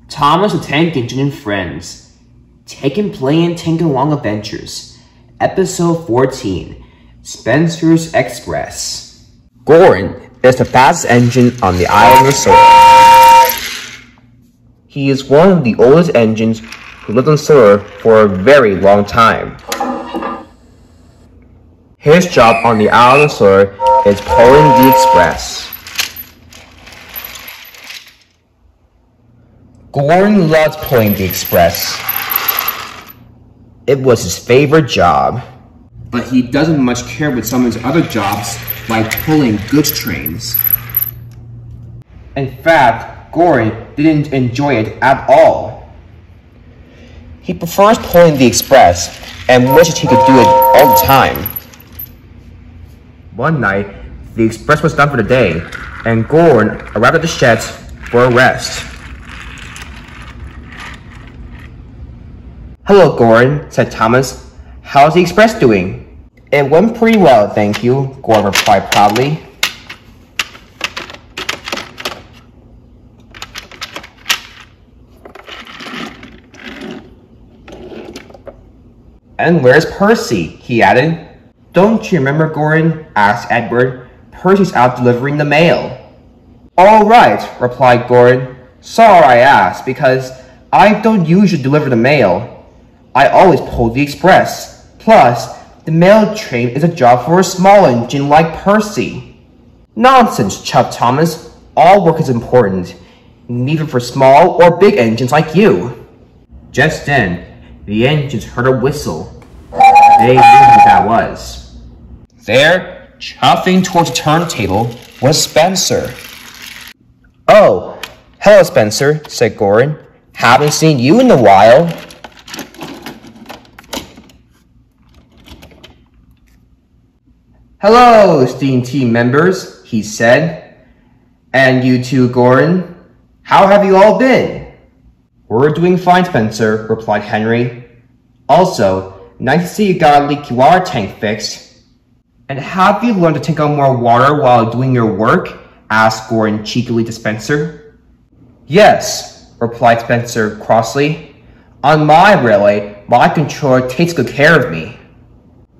Thomas the Tank Engine and Friends. Take and Play and Tank Along Adventures. Episode 14. Spencer's Express. Goran is the fastest engine on the island of Sodor. He is one of the oldest engines who lived on Sodor for a very long time. His job on the island of Sodor is pulling the express. Goran loves pulling the express. It was his favorite job. But he doesn't much care with some of his other jobs, like pulling goods trains. In fact, Goran didn't enjoy it at all. He prefers pulling the express and wishes he could do it all the time. One night, the express was done for the day, and Goran arrived at the sheds for a rest. "Hello, Goran," said Thomas. "How's the express doing?" "It went pretty well, thank you," Goran replied proudly. "And where's Percy?" he added. "Don't you remember, Goran?" asked Edward. "Percy's out delivering the mail." "All right," replied Goran. "Sorry I asked, because I don't usually deliver the mail. I always pull the express. Plus, the mail train is a job for a small engine like Percy." "Nonsense," chuffed Thomas. "All work is important, neither for small or big engines like you." Just then, the engines heard a whistle. They knew who that was. There, chuffing towards the turntable, was Spencer. "Oh, hello, Spencer," said Goran. "Haven't seen you in a while." "Hello, esteemed team members," he said. "And you too, Goran. How have you all been?" "We're doing fine, Spencer," replied Henry. "Also, nice to see you got a leaky water tank fixed." "And have you learned to take out more water while doing your work?" asked Goran cheekily to Spencer. "Yes," replied Spencer crossly. "On my railway, my controller takes good care of me."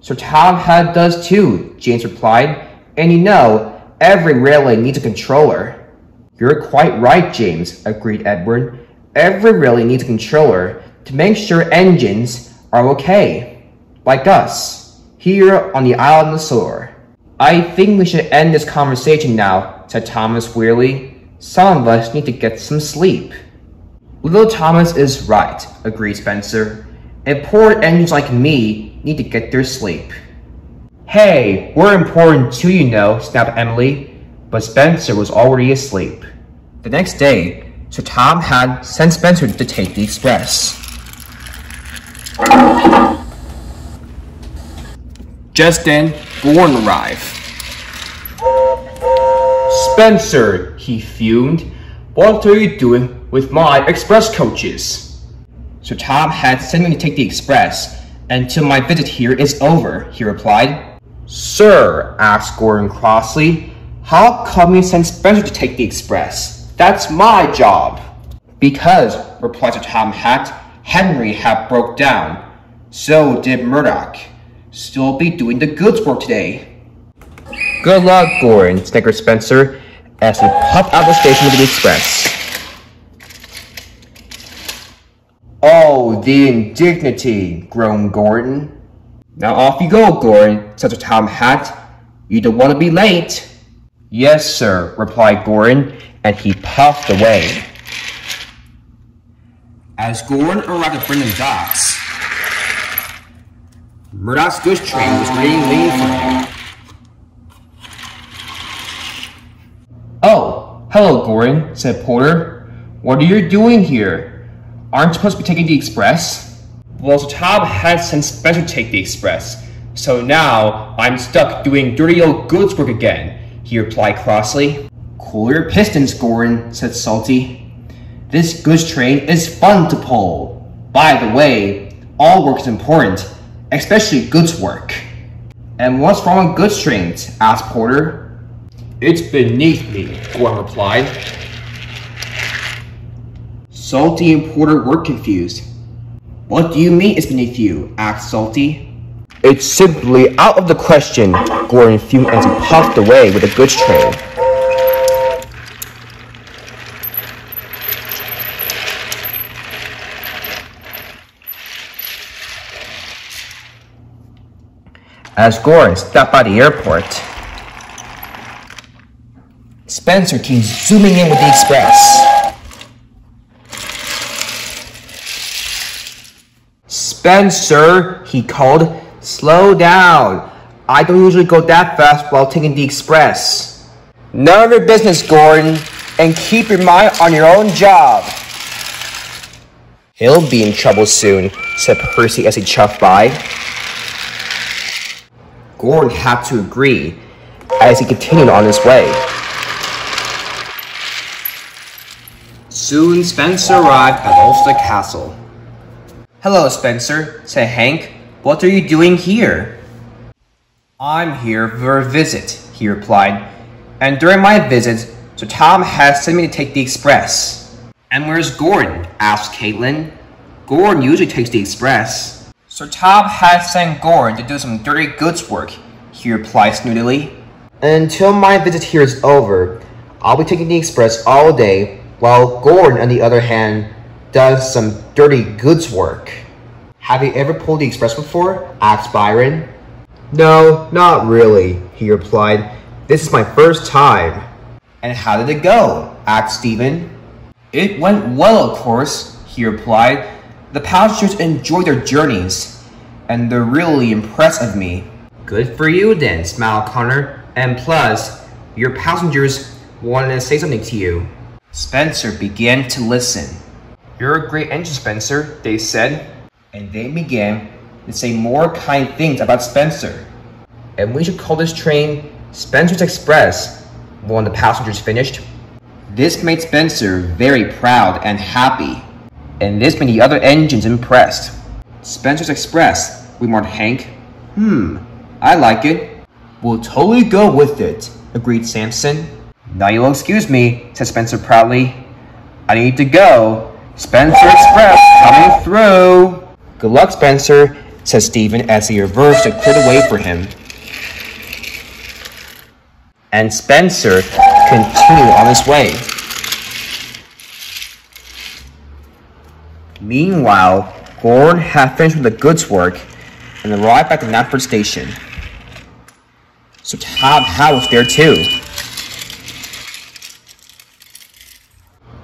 "So Tom Had does too," James replied. "And you know, every railway needs a controller." "You're quite right, James," agreed Edward. "Every railway needs a controller to make sure engines are okay. Like us, here on the island of Sodor." "I think we should end this conversation now," said Thomas wearily. "Some of us need to get some sleep." "Little Thomas is right," agreed Spencer. "Important engines like me need to get their sleep." "Hey, we're important too, you know," snapped Emily. But Spencer was already asleep. The next day, Sir Tom had sent Spencer to take the express. Just then, Goran arrived. "Spencer," he fumed, "what are you doing with my express coaches?" "Sir Tom had sent me to take the express until my visit here is over," he replied. "Sir," asked Goran crossly, "how come you sent Spencer to take the express? That's my job." "Because," replied Sir Tom Hat, "Henry had broke down. So did Murdoch. Still be doing the goods work today." "Good luck, Goran," snickered Spencer as he puffed out of the station with the express. "Oh, the indignity," groaned Goran. "Now off you go, Goran," said Sir Tom Hat. "You don't want to be late." "Yes, sir," replied Goran, and he puffed away. As Goran arrived at Brendan Docks, Murdoch's goods train was waiting for him. "Oh, hello, Goran," said Porter. "What are you doing here? Aren't you supposed to be taking the express?" "Well, Sir Tom had sent Spencer to take the express, so now I'm stuck doing dirty old goods work again," he replied crossly. "Cool your pistons, Goran," said Salty. "This goods train is fun to pull. By the way, all work is important, especially goods work." "And what's wrong with goods trains?" asked Porter. "It's beneath me," Goran replied. Salty and Porter were confused. "What do you mean it's beneath you?" asked Salty. "It's simply out of the question," Gordon fumed as he puffed away with the goods train. As Gordon stopped by the airport, Spencer came zooming in with the express. "Spencer," he called, "slow down. I don't usually go that fast while taking the express." "None of your business, Gordon, and keep your mind on your own job." "He'll be in trouble soon," said Percy as he chuffed by. Gordon had to agree as he continued on his way. Soon Spencer arrived at Ulster Castle. "Hello, Spencer," said Hank. "What are you doing here?" "I'm here for a visit," he replied. "And during my visit, Sir Tom has sent me to take the express." "And where's Gordon?" asked Caitlin. "Gordon usually takes the express." "Sir Tom has sent Gordon to do some dirty goods work," he replied snootily. "Until my visit here is over, I'll be taking the express all day, while Gordon, on the other hand, does some dirty goods work." "Have you ever pulled the express before?" asked Byron. "No, not really," he replied. "This is my first time." "And how did it go?" asked Stephen. "It went well, of course," he replied. "The passengers enjoyed their journeys, and they're really impressed with me." "Good for you then," smiled Connor. "And plus, your passengers wanted to say something to you." Spencer began to listen. "You're a great engine, Spencer," they said. And they began to say more kind things about Spencer. "And we should call this train Spencer's Express," one of the passengers finished. This made Spencer very proud and happy, and this made the other engines impressed. "Spencer's Express," remarked Hank. I like it." "We'll totally go with it," agreed Samson. "Now you'll excuse me," said Spencer proudly. "I need to go. Spencer Express coming through." "Good luck, Spencer," said Stephen as he reversed to clear the way for him. And Spencer continued on his way. Meanwhile, Gordon had finished with the goods work and arrived at the Knapford station. So Tom Howe was there too.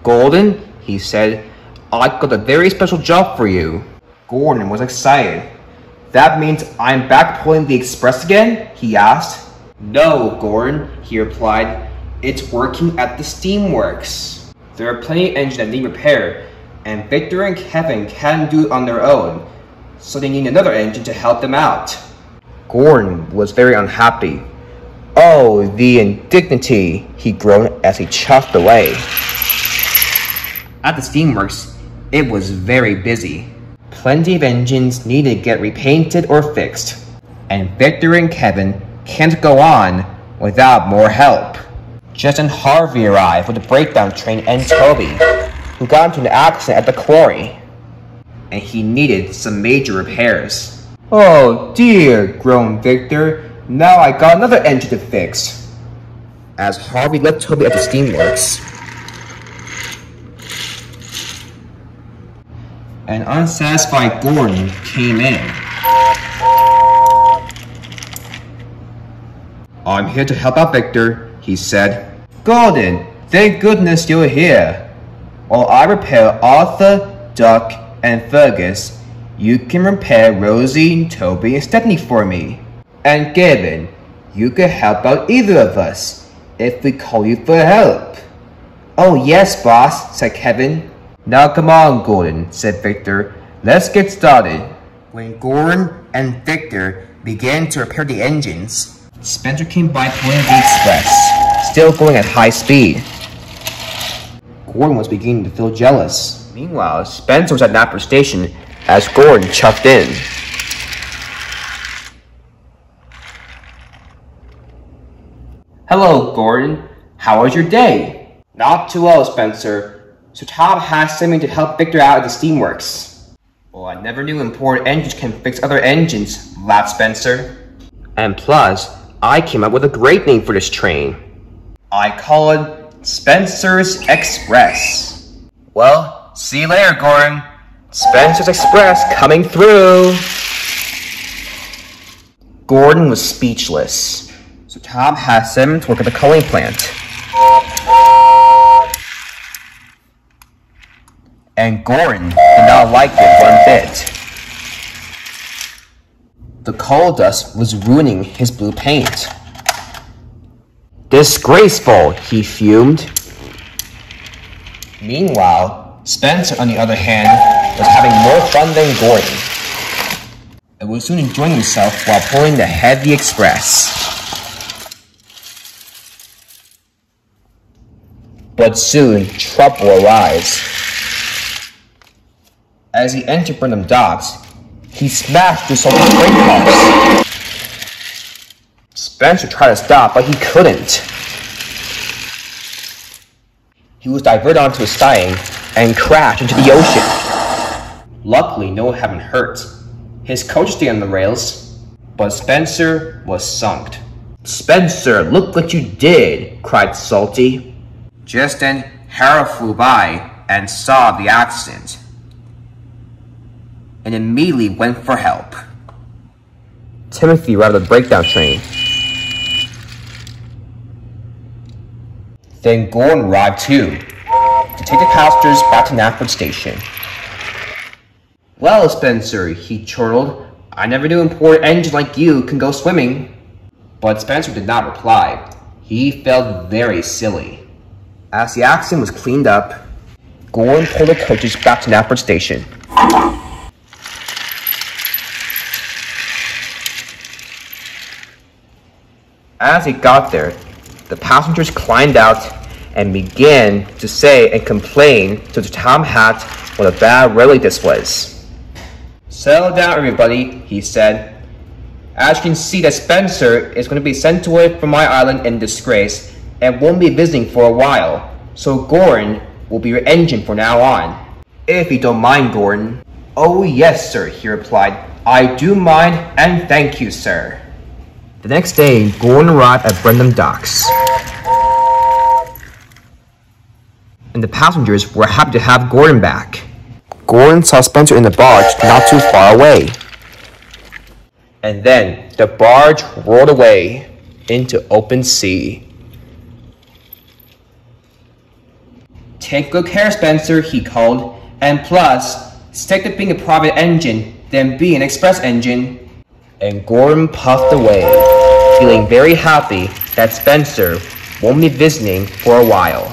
"Gordon," he said, "I've got a very special job for you." Gordon was excited. "That means I'm back pulling the express again?" he asked. "No, Gordon," he replied. "It's working at the steamworks. There are plenty of engines that need repair, and Victor and Kevin can't do it on their own, so they need another engine to help them out." Gordon was very unhappy. "Oh, the indignity," he groaned as he chuffed away. At the steamworks, it was very busy. Plenty of engines needed to get repainted or fixed, and Victor and Kevin can't go on without more help. Just then Harvey arrived with the breakdown train and Toby, who got into an accident at the quarry, and he needed some major repairs. "Oh dear," groaned Victor. "Now I got another engine to fix." As Harvey left Toby at the steamworks, an unsatisfied Gordon came in. "I'm here to help out Victor," he said. "Gordon, thank goodness you're here. While I repair Arthur, Duck, and Fergus, you can repair Rosie, Toby, and Stephanie for me. And Gavin, you can help out either of us if we call you for help." "Oh yes, boss," said Kevin. "Now come on, Gordon," said Victor. "Let's get started." When Gordon and Victor began to repair the engines, Spencer came by pulling the express, still going at high speed. Gordon was beginning to feel jealous. Meanwhile, Spencer was at Knapford Station as Gordon chuffed in. "Hello, Gordon. How was your day?" "Not too well, Spencer. so Tom has something to help Victor out at the steamworks. Well, I never knew imported engines can fix other engines, laughed Spencer. And plus, I came up with a great name for this train. I call it Spencer's Express. Well, see you later, Gordon. Spencer's Express coming through. Gordon was speechless, so Tom asked him to work at the culling plant. And Gordon did not like it one bit. The coal dust was ruining his blue paint. Disgraceful, he fumed. Meanwhile, Spencer, on the other hand, was having more fun than Gordon, and was soon enjoying himself while pulling the heavy express. But soon, trouble arose. As he entered Burnham Docks, he smashed through some freight cars. Spencer tried to stop, but he couldn't. He was diverted onto a siding and crashed into the ocean. Luckily, no one had been hurt. His coach stayed on the rails, but Spencer was sunk. "Spencer, look what you did," cried Salty. Just then, Harold flew by and saw the accident, and immediately went for help. Timothy arrived at the breakdown train. Then Gordon arrived too, to take the passengers back to Knapford Station. "Well, Spencer," he chortled, "I never knew imported engines like you can go swimming." But Spencer did not reply. He felt very silly. As the accident was cleaned up, Gordon pulled the coaches back to Knapford Station. As he got there, the passengers climbed out and began to say and complain to Tom Hat what a bad railway this was. "Settle down, everybody," he said. "As you can see that Spencer is going to be sent away from my island in disgrace and won't be visiting for a while, so Gordon will be your engine from now on. If you don't mind, Gordon." "Oh yes, sir," he replied. "I do mind, and thank you, sir." The next day, Gordon arrived at Burnham Docks, and the passengers were happy to have Gordon back. Gordon saw Spencer in the barge not too far away. And then the barge rolled away into open sea. "Take good care, Spencer," he called, "and plus, stick to being a private engine than being an express engine." And Gordon puffed away, feeling very happy that Spencer won't be visiting for a while.